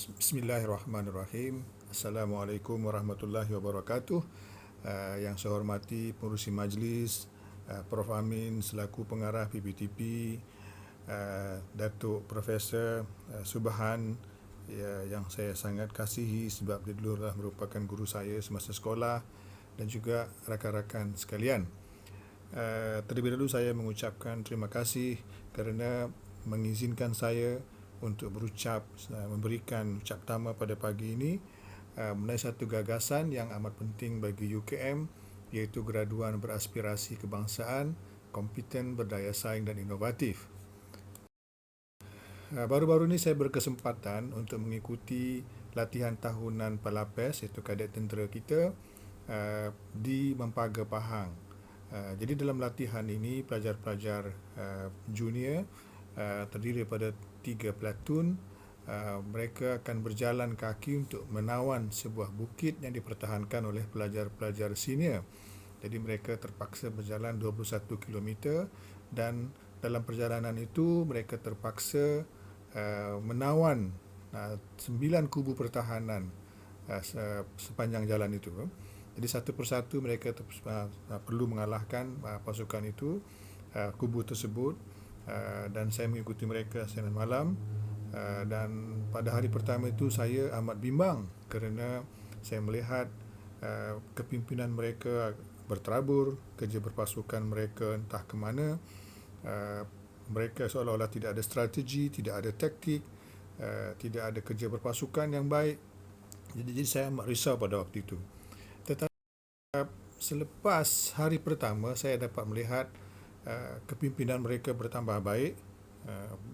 Bismillahirrahmanirrahim. Assalamualaikum warahmatullahi wabarakatuh. Yang saya hormati pengerusi majlis, Prof Amin selaku pengarah PPTP, Datuk Profesor Subhan yang saya sangat kasihi sebab dia dulu merupakan guru saya semasa sekolah, dan juga rakan-rakan sekalian. Terlebih dahulu saya mengucapkan terima kasih kerana mengizinkan saya untuk berucap, memberikan ucap pertama pada pagi ini mengenai satu gagasan yang amat penting bagi UKM, iaitu graduan beraspirasi kebangsaan, kompeten, berdaya saing dan inovatif. Baru-baru ini saya berkesempatan untuk mengikuti latihan tahunan Palapes, iaitu kadet tentera kita, di Mempaga Pahang. Jadi dalam latihan ini pelajar-pelajar junior terdiri daripada 3 platoon. Mereka akan berjalan kaki untuk menawan sebuah bukit yang dipertahankan oleh pelajar-pelajar senior. Jadi mereka terpaksa berjalan 21 km, dan dalam perjalanan itu mereka terpaksa menawan 9 kubu pertahanan sepanjang jalan itu. Jadi satu persatu mereka perlu mengalahkan pasukan itu, kubu tersebut. Dan saya mengikuti mereka siang dan malam, dan pada hari pertama itu saya amat bimbang kerana saya melihat kepimpinan mereka berterabur, kerja berpasukan mereka entah ke mana. Mereka seolah-olah tidak ada strategi, tidak ada taktik, tidak ada kerja berpasukan yang baik. Jadi saya amat risau pada waktu itu. Tetapi selepas hari pertama saya dapat melihat kepimpinan mereka bertambah baik,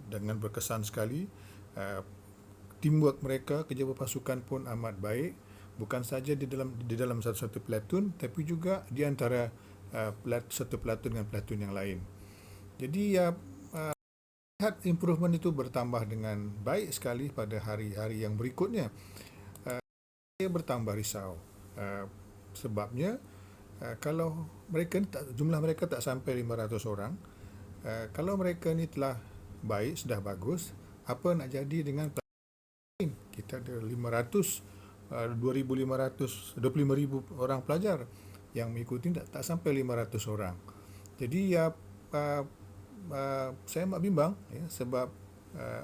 dengan berkesan sekali. Teamwork mereka, kerja berpasukan pun amat baik, bukan saja di dalam satu-satu platoon, tapi juga di antara satu platoon dengan platoon yang lain. Jadi lihat improvement itu bertambah dengan baik sekali pada hari-hari yang berikutnya. Saya bertambah risau, sebabnya kalau mereka jumlah mereka tak sampai 500 orang, kalau mereka ni telah baik, sudah bagus, apa nak jadi dengan lain? Kita ada 500, 2,500, 25,000 orang pelajar yang mengikuti, tak sampai 500 orang. Jadi saya amat bimbang, sebab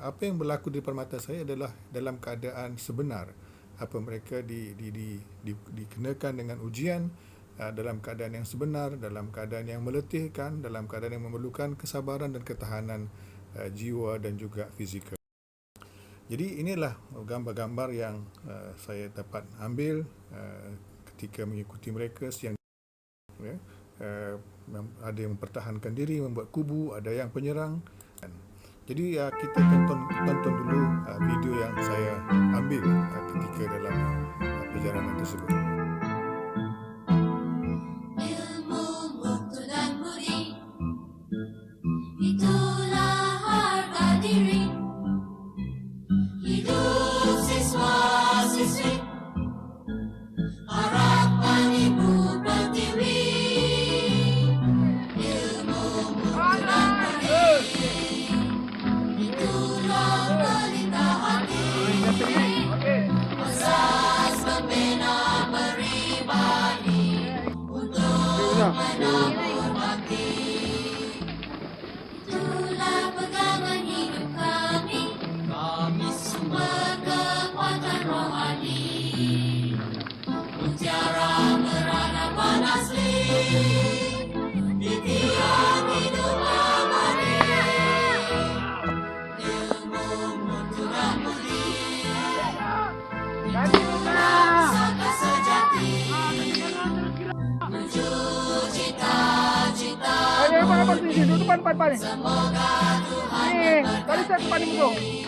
apa yang berlaku di depan mata saya adalah dalam keadaan sebenar. Apa mereka dikenakan dengan ujian dalam keadaan yang sebenar, dalam keadaan yang meletihkan, dalam keadaan yang memerlukan kesabaran dan ketahanan jiwa dan juga fizikal. Jadi inilah gambar-gambar yang saya dapat ambil ketika mengikuti mereka siang. Ada yang mempertahankan diri, membuat kubu, ada yang penyerang. Jadi kita tonton dulu video yang saya ambil ketika dalam perjalanan tersebut. Itulah pegangan hidup kami sumber kekuatan rohani. Mutiara merana panasli di tiap hidup abadi. Ilmu mutu dan budi, itulah saka sejati. Menuju cita-cita semoga Tuhan memberkati.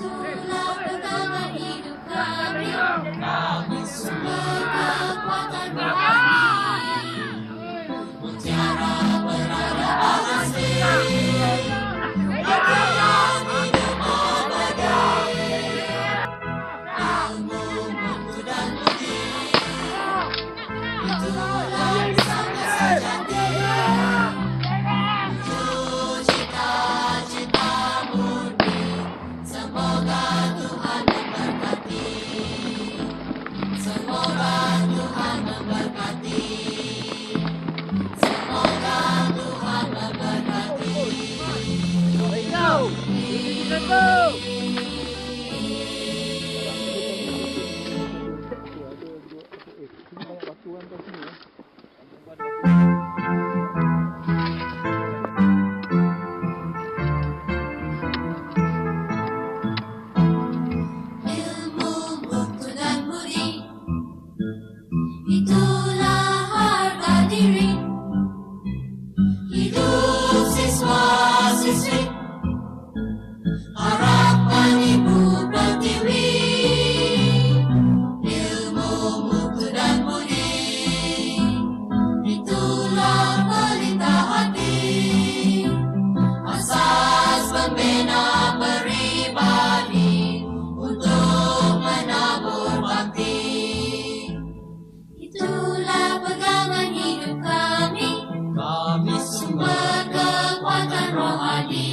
Itulah pegangan hidup kami sumber kekuatan rohani. Mutiara berada asli di tiap hidup abadi. Ilmu, mutu dan budi, itulah saka sejati. Cita-cita muda. Ilmu, mutu dan budi, itulah harga diri. Hidup siswa-siswi, harapan ibu pertiwi. Ilmu, mutu dan budi, itulah pelita hati. Asas pembina peribadi untuk menabur bakti. Itulah pegangan hidup kami, sumber kekuatan rohani.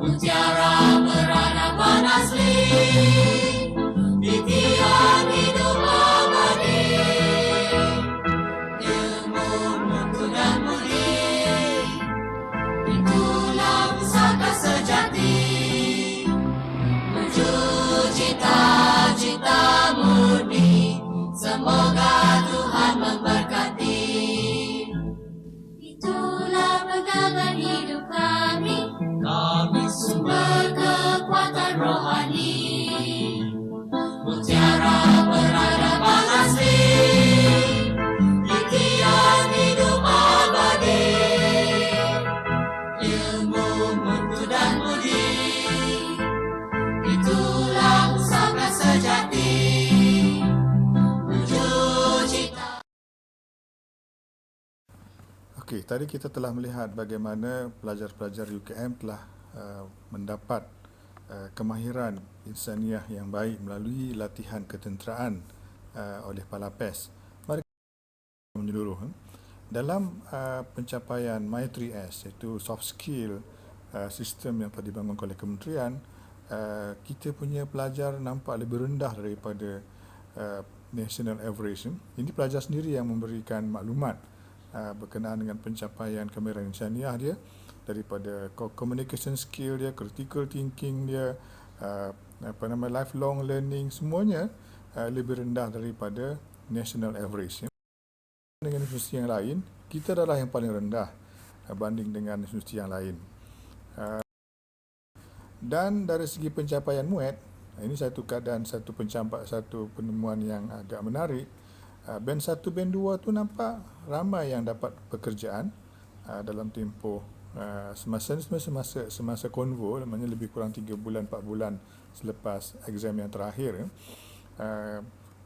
Mutiara peradaban asli, titian hidup abadi. Ilmu, mutu dan budi, itulah pusaka sejati. Menuju cita-cita murni, semoga Tuhan memberkati. Itulah pegangan hidup kami, sumber kekuatan rohani. Mutiara peradaban asli, titian hidup abadi. Ilmu, mutu dan budi, itulah pusaka sejati. Menuju cita. Okey, tadi kita telah melihat bagaimana pelajar-pelajar UKM telah mendapat kemahiran insaniah yang baik melalui latihan ketenteraan oleh Palapes. Mari kita menyeluruh dalam pencapaian My3S, iaitu soft skill sistem yang telah dibangun oleh kementerian. Kita punya pelajar nampak lebih rendah daripada national average. Ini pelajar sendiri yang memberikan maklumat berkenaan dengan pencapaian kemahiran insaniah dia, daripada communication skill dia, critical thinking dia, lifelong learning, semuanya lebih rendah daripada national average. Dengan institusi yang lain, kita adalah yang paling rendah banding dengan institusi yang lain. Dan dari segi pencapaian MUET, ini satu keadaan, satu penemuan yang agak menarik. Band 1, band 2 tu nampak ramai yang dapat pekerjaan dalam tempoh semasa konvo, namanya lebih kurang 3 bulan 4 bulan selepas exam yang terakhir.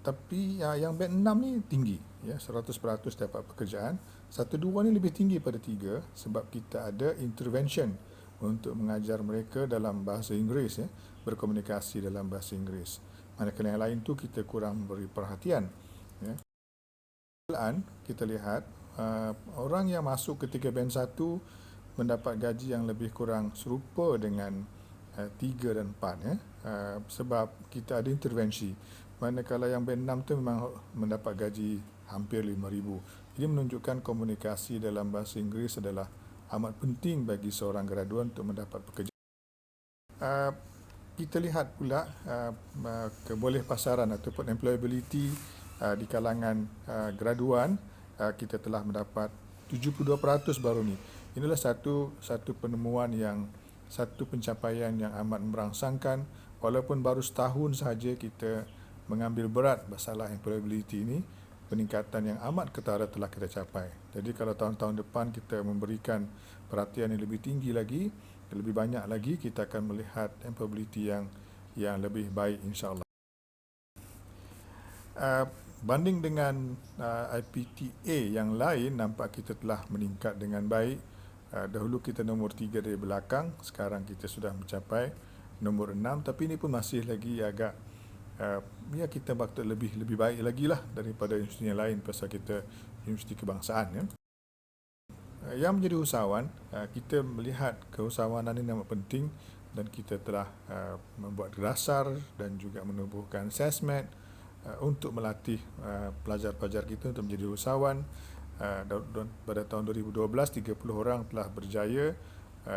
Tapi yang band 6 ni tinggi, ya, 100% dapat pekerjaan. 1, 2 ni lebih tinggi pada 3 sebab kita ada intervention untuk mengajar mereka dalam bahasa Inggeris, ya, berkomunikasi dalam bahasa Inggeris. Manakala yang lain tu kita kurang beri perhatian, ya. Kita lihat orang yang masuk ketika band 1 mendapat gaji yang lebih kurang serupa dengan 3 dan 4, ya. Sebab kita ada intervensi. Manakala yang band 6 tu memang mendapat gaji hampir 5,000. Ini menunjukkan komunikasi dalam bahasa Inggeris adalah amat penting bagi seorang graduan untuk mendapat pekerjaan. Kita lihat pula keboleh pasaran ataupun employability di kalangan graduan. Kita telah mendapat 72% baru ni. Inilah satu penemuan satu pencapaian yang amat merangsangkan. Walaupun baru setahun sahaja kita mengambil berat masalah employability ini, peningkatan yang amat ketara telah kita capai. Jadi kalau tahun-tahun depan kita memberikan perhatian yang lebih tinggi lagi, lebih banyak lagi, kita akan melihat employability yang lebih baik, insya-Allah. Banding dengan IPTA yang lain, nampak kita telah meningkat dengan baik. Dahulu kita nombor 3 dari belakang, sekarang kita sudah mencapai nombor 6, tapi ini pun masih lagi agak kita patut lebih baik lagi lah daripada institusi yang lain, pasal kita universiti kebangsaan, ya. Yang menjadi usahawan, kita melihat keusahawanan ini amat penting dan kita telah membuat dasar dan juga menubuhkan SESMAD untuk melatih pelajar-pelajar kita untuk menjadi usahawan. Pada tahun 2012, 30 orang telah berjaya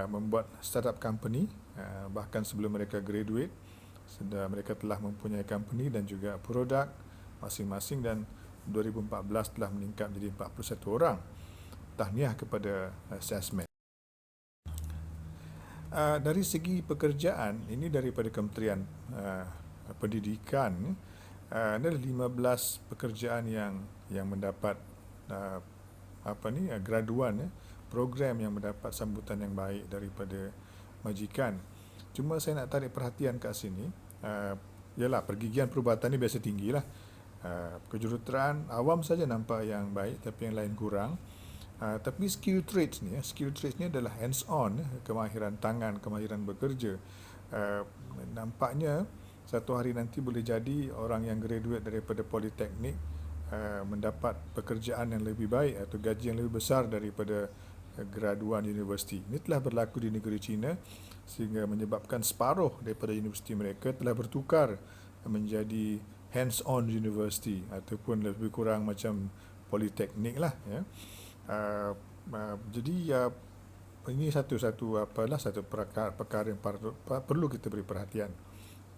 membuat startup company Bahkan sebelum mereka graduate, mereka telah mempunyai company dan juga produk masing-masing, dan 2014 telah meningkat menjadi 41 orang. Tahniah kepada salesman. Dari segi pekerjaan, ini daripada Kementerian Pendidikan, ada 15 pekerjaan yang mendapat graduan, program yang mendapat sambutan yang baik daripada majikan. Cuma saya nak tarik perhatian kat sini, ialah pergigian perubatan ni biasa tinggi lah. Kejuruteraan awam saja nampak yang baik, tapi yang lain kurang. Tapi skill trades ni adalah hands on, kemahiran tangan, kemahiran bekerja. Nampaknya satu hari nanti boleh jadi orang yang graduate daripada politeknik mendapat pekerjaan yang lebih baik atau gaji yang lebih besar daripada graduan universiti. Ini telah berlaku di negeri China, sehingga menyebabkan separuh daripada universiti mereka telah bertukar menjadi hands-on university ataupun lebih kurang macam politeknik lah, ya. Jadi ini satu perkara yang perlu kita beri perhatian,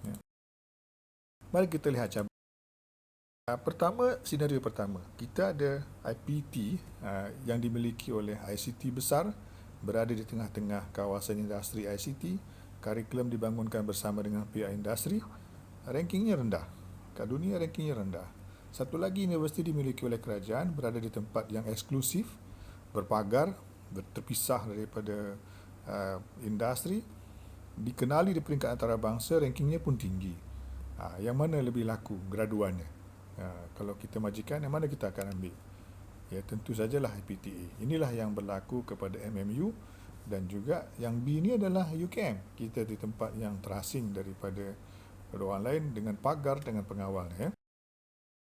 ya. Mari kita lihat cabaran. Pertama, senario pertama, kita ada IPT yang dimiliki oleh ICT besar, berada di tengah-tengah kawasan industri ICT. Kurikulum dibangunkan bersama dengan pihak industri. Rankingnya rendah. Kat dunia rankingnya rendah. Satu lagi, universiti dimiliki oleh kerajaan, berada di tempat yang eksklusif, berpagar, terpisah daripada industri, dikenali di peringkat antarabangsa, rankingnya pun tinggi. Yang mana lebih laku graduannya? Kalau kita majikan, yang mana kita akan ambil? Ya, tentu sajalah IPTA. Inilah yang berlaku kepada MMU, dan juga yang B ni adalah UKM. Kita di tempat yang terasing daripada orang lain, dengan pagar, dengan pengawal, ya.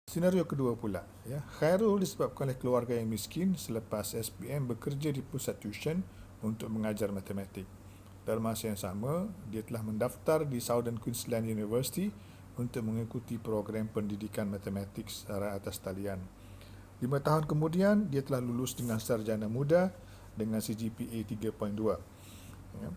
Senario kedua pula, ya. Khairul disebabkan oleh keluarga yang miskin, selepas SPM bekerja di pusat tuition untuk mengajar matematik. Dalam masa yang sama, dia telah mendaftar di Southern Queensland University untuk mengikuti program pendidikan matematik secara atas talian. 5 tahun kemudian, dia telah lulus dengan sarjana muda dengan CGPA 3.2. Ya.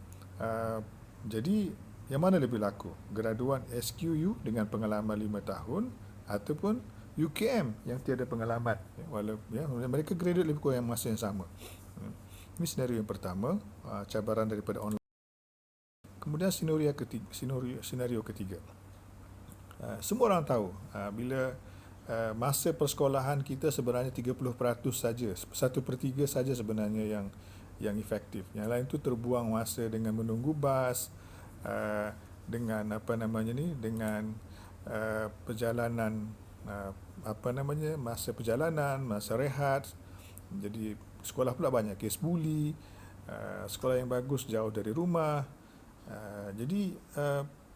Jadi, yang mana lebih laku? Graduan SQU dengan pengalaman 5 tahun ataupun UKM yang tiada pengalaman? Mereka graduate lebih kurang masa yang sama. Ini senario yang pertama, cabaran daripada online. Kemudian senario ketiga. Semua orang tahu bila masa persekolahan kita sebenarnya 30% saja, 1/3 saja sebenarnya yang efektif. Yang lain tu terbuang masa dengan menunggu bas, dengan dengan perjalanan, masa perjalanan, masa rehat. Jadi sekolah pula banyak kes buli, sekolah yang bagus jauh dari rumah. Jadi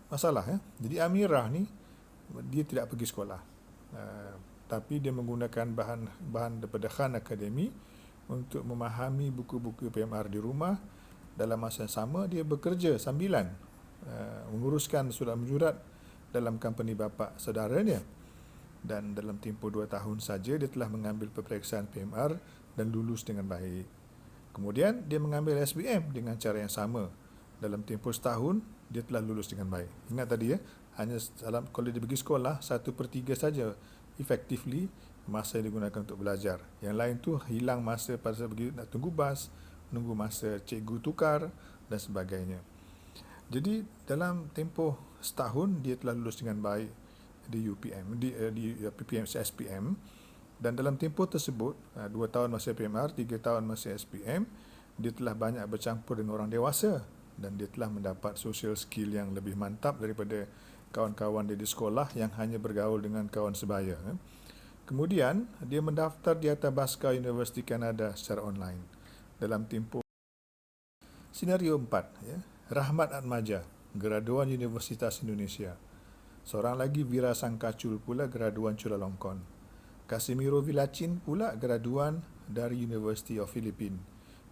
masalah, ya. Jadi Amirah ni dia tidak pergi sekolah, tapi dia menggunakan bahan daripada Khan Academy untuk memahami buku-buku PMR di rumah. Dalam masa yang sama, dia bekerja sambilan menguruskan surat menyurat dalam company bapa saudaranya, dan dalam tempoh 2 tahun saja dia telah mengambil peperiksaan PMR dan lulus dengan baik. Kemudian dia mengambil SPM dengan cara yang sama. Dalam tempoh setahun dia telah lulus dengan baik. Ingat tadi, ya, hanya kalau dia pergi sekolah 1/3 saja effectively masa yang digunakan untuk belajar. Yang lain tu hilang masa pada pergi nak tunggu bas, menunggu masa cikgu tukar dan sebagainya. Jadi dalam tempoh setahun dia telah lulus dengan baik di UPM, di PPM SPM, dan dalam tempoh tersebut 2 tahun masa PMR, 3 tahun masa SPM, dia telah banyak bercampur dengan orang dewasa, dan dia telah mendapat social skill yang lebih mantap daripada kawan-kawan dia di sekolah yang hanya bergaul dengan kawan sebaya. Kemudian, dia mendaftar di Athabasca University Kanada secara online dalam tempoh. Senario 4, ya. Rahmat Atmaja, graduan Universitas Indonesia. Seorang lagi, Vira Sangkacul pula, graduan Chulalongkorn. Casimiro Villacin pula, graduan dari University of Philippines.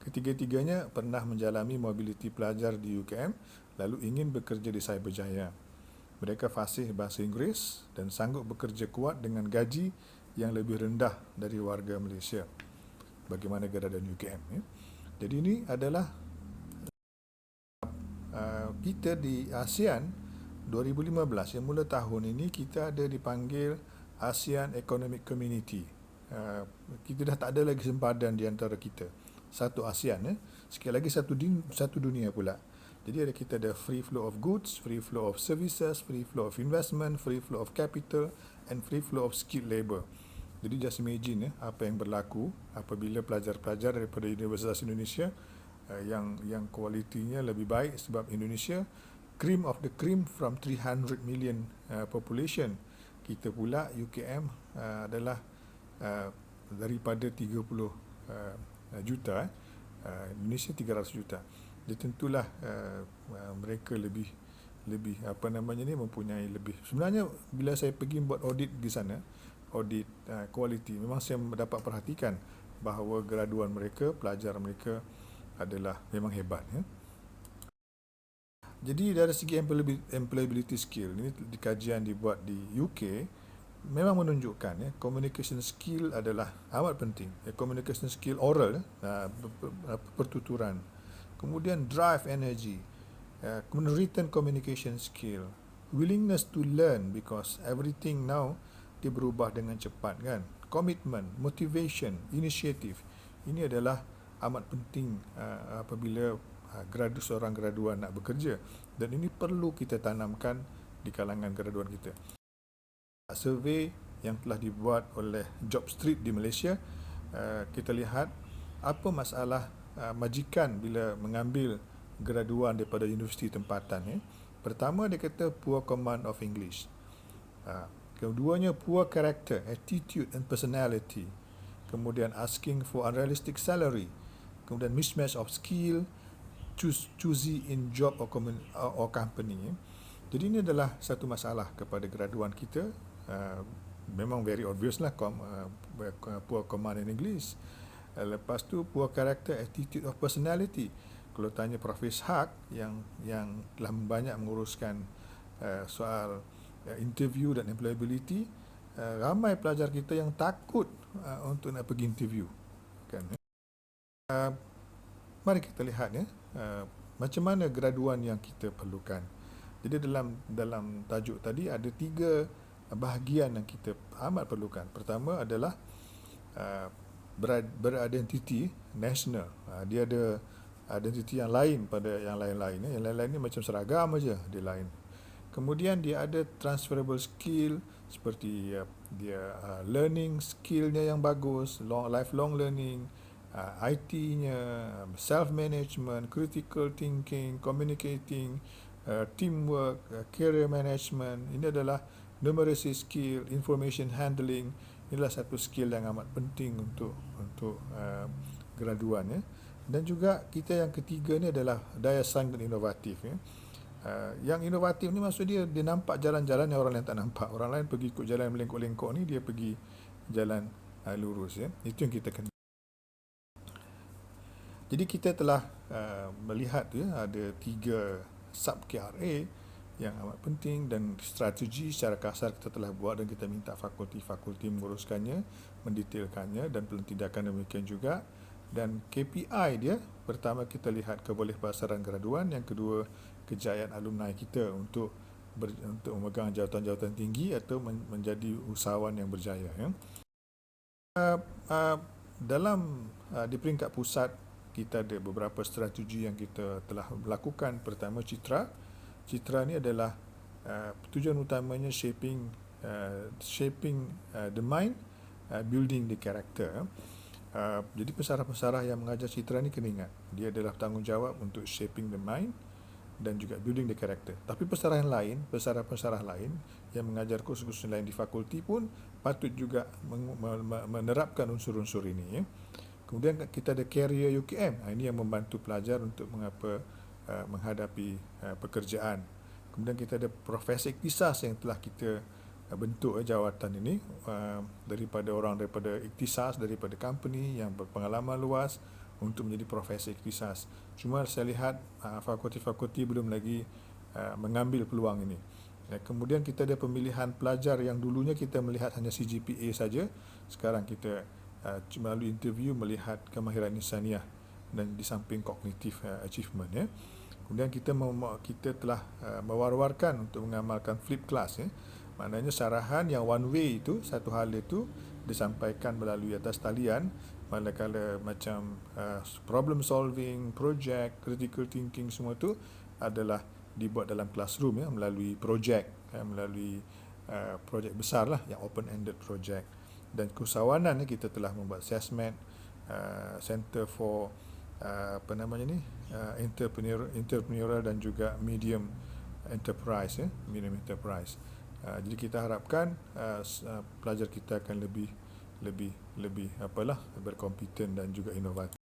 Ketiga-tiganya pernah menjalani mobiliti pelajar di UKM, lalu ingin bekerja di Cyberjaya. Mereka fasih bahasa Inggeris dan sanggup bekerja kuat dengan gaji yang lebih rendah dari warga Malaysia. Bagaimana graduan UKM, ya. Jadi ini adalah kita di ASEAN 2015 yang mula tahun ini kita ada dipanggil ASEAN Economic Community. Kita dah tak ada lagi sempadan di antara kita. Satu ASEAN, sekali lagi satu dunia pula. Jadi kita ada free flow of goods, free flow of services, free flow of investment, free flow of capital and free flow of skilled labour. Jadi just imagine apa yang berlaku apabila pelajar-pelajar daripada Universitas Indonesia yang kualitinya lebih baik, sebab Indonesia cream of the cream from 300 million population. Kita pula UKM adalah daripada 30 juta, Indonesia 300 juta. Jadi tentulah mereka lebih mempunyai lebih. Sebenarnya bila saya pergi buat audit di sana, audit quality, memang saya dapat perhatikan bahawa graduan mereka, pelajar mereka adalah memang hebat. Jadi dari segi employability skill, ini kajian dibuat di UK, memang menunjukkan communication skill adalah amat penting. Communication skill oral, pertuturan, kemudian drive energy, kemudian written communication skill, willingness to learn because everything now dia berubah dengan cepat kan, commitment, motivation, initiative. Ini adalah amat penting apabila seorang graduan nak bekerja, dan ini perlu kita tanamkan di kalangan graduan kita. Survey yang telah dibuat oleh Jobstreet di Malaysia, kita lihat apa masalah majikan bila mengambil graduan daripada universiti tempatan. Pertama, dia kata poor command of English. Keduanya, poor character, attitude and personality. Kemudian asking for unrealistic salary. Kemudian mismatch of skill, choosy in job or company. Jadi ini adalah satu masalah kepada graduan kita. Memang very obvious lah, poor command in English. Lepas tu poor character, attitude of personality. Kalau tanya Prof. Ishak yang telah banyak menguruskan soal interview dan employability, ramai pelajar kita yang takut untuk nak pergi interview kan. Mari kita lihat macam mana graduan yang kita perlukan. Jadi dalam tajuk tadi ada 3 bahagian yang kita amat perlukan. Pertama adalah beridentiti national. Dia ada identiti yang lain pada yang lain-lain. Yang lain-lain ni macam seragam aja, dia lain. Kemudian dia ada transferable skill, seperti dia learning skillnya yang bagus, lifelong learning, IT-nya, self-management, critical thinking, communicating, teamwork, career management. Ini adalah numeracy skill, information handling. Inilah satu skill yang amat penting untuk graduan. Dan juga kita yang ketiga ni adalah daya saing dan inovatif. Yang inovatif ni maksud dia nampak jalan-jalan yang orang lain tak nampak. Orang lain pergi ikut jalan melengkok-lengkok ni, dia pergi jalan lurus. Itu yang kita kena. Jadi kita telah melihat ada 3 sub KRA yang amat penting, dan strategi secara kasar kita telah buat dan kita minta fakulti-fakulti menguruskannya, mendetailkannya, dan tindakan demikian juga. Dan KPI dia, pertama kita lihat kebolehpasaran graduan, yang kedua kejayaan alumni kita untuk memegang jawatan-jawatan tinggi atau menjadi usahawan yang berjaya. Dalam di peringkat pusat kita ada beberapa strategi yang kita telah melakukan. Pertama, citra. Citra ni adalah tujuan utamanya shaping the mind, building the character. Jadi pesarah-pesarah yang mengajar citra ni kena ingat, dia adalah tanggungjawab untuk shaping the mind dan juga building the character. Tapi pesarah lain yang mengajar kursus-kursus lain di fakulti pun patut juga menerapkan unsur-unsur ini. Kemudian kita ada career UKM. Ini yang membantu pelajar untuk menghadapi pekerjaan. Kemudian kita ada profesi ikhtisas yang telah kita bentuk jawatan ini daripada ikhtisas, daripada company yang berpengalaman luas untuk menjadi profesi ikhtisas. Cuma saya lihat fakulti-fakulti belum lagi mengambil peluang ini. Kemudian kita ada pemilihan pelajar yang dulunya kita melihat hanya CGPA saja. Sekarang kita melalui interview melihat kemahiran insaniah dan di samping cognitive achievement. Kemudian kita telah mewar-warkan untuk mengamalkan flip class. Maknanya syarahan yang one way itu, satu hal itu disampaikan melalui atas talian, manakala macam problem solving, project, critical thinking, semua tu adalah dibuat dalam classroom melalui projek, melalui projek besar lah, yang open-ended project. Dan keusahawanan kita telah membuat assessment, Center for entrepreneurial dan juga medium enterprise, medium enterprise. Jadi kita harapkan pelajar kita akan lebih berkompeten dan juga inovatif.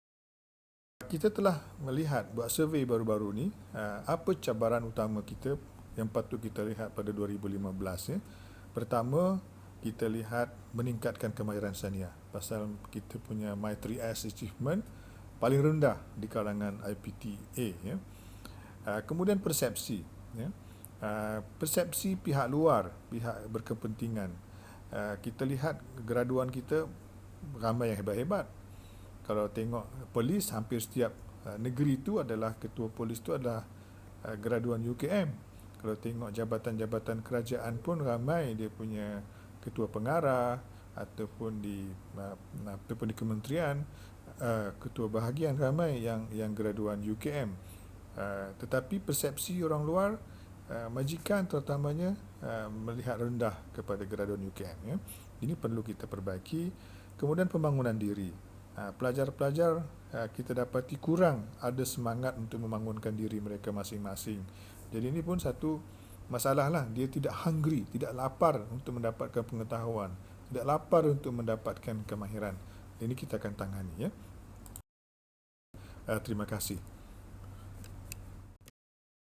Kita telah melihat, buat survei baru-baru ni, apa cabaran utama kita yang patut kita lihat pada 2015. Pertama, kita lihat meningkatkan kemahiran sania. Pasal kita punya My3S achievement paling rendah di kalangan IPTA. Kemudian persepsi. Persepsi pihak luar, pihak berkepentingan. Kita lihat graduan kita ramai yang hebat-hebat. Kalau tengok polis, hampir setiap negeri itu adalah ketua polis itu adalah graduan UKM. Kalau tengok jabatan-jabatan kerajaan pun ramai dia punya ketua pengarah ataupun di kementerian, ketua bahagian ramai yang graduan UKM. Tetapi persepsi orang luar, majikan terutamanya, melihat rendah kepada graduan UKM. Ini perlu kita perbaiki. Kemudian pembangunan diri. Pelajar-pelajar kita dapati kurang ada semangat untuk membangunkan diri mereka masing-masing. Jadi ini pun satu masalah lah. Dia tidak hungry, tidak lapar untuk mendapatkan pengetahuan, tidak lapar untuk mendapatkan kemahiran. Ini kita akan tangani. Terima kasih.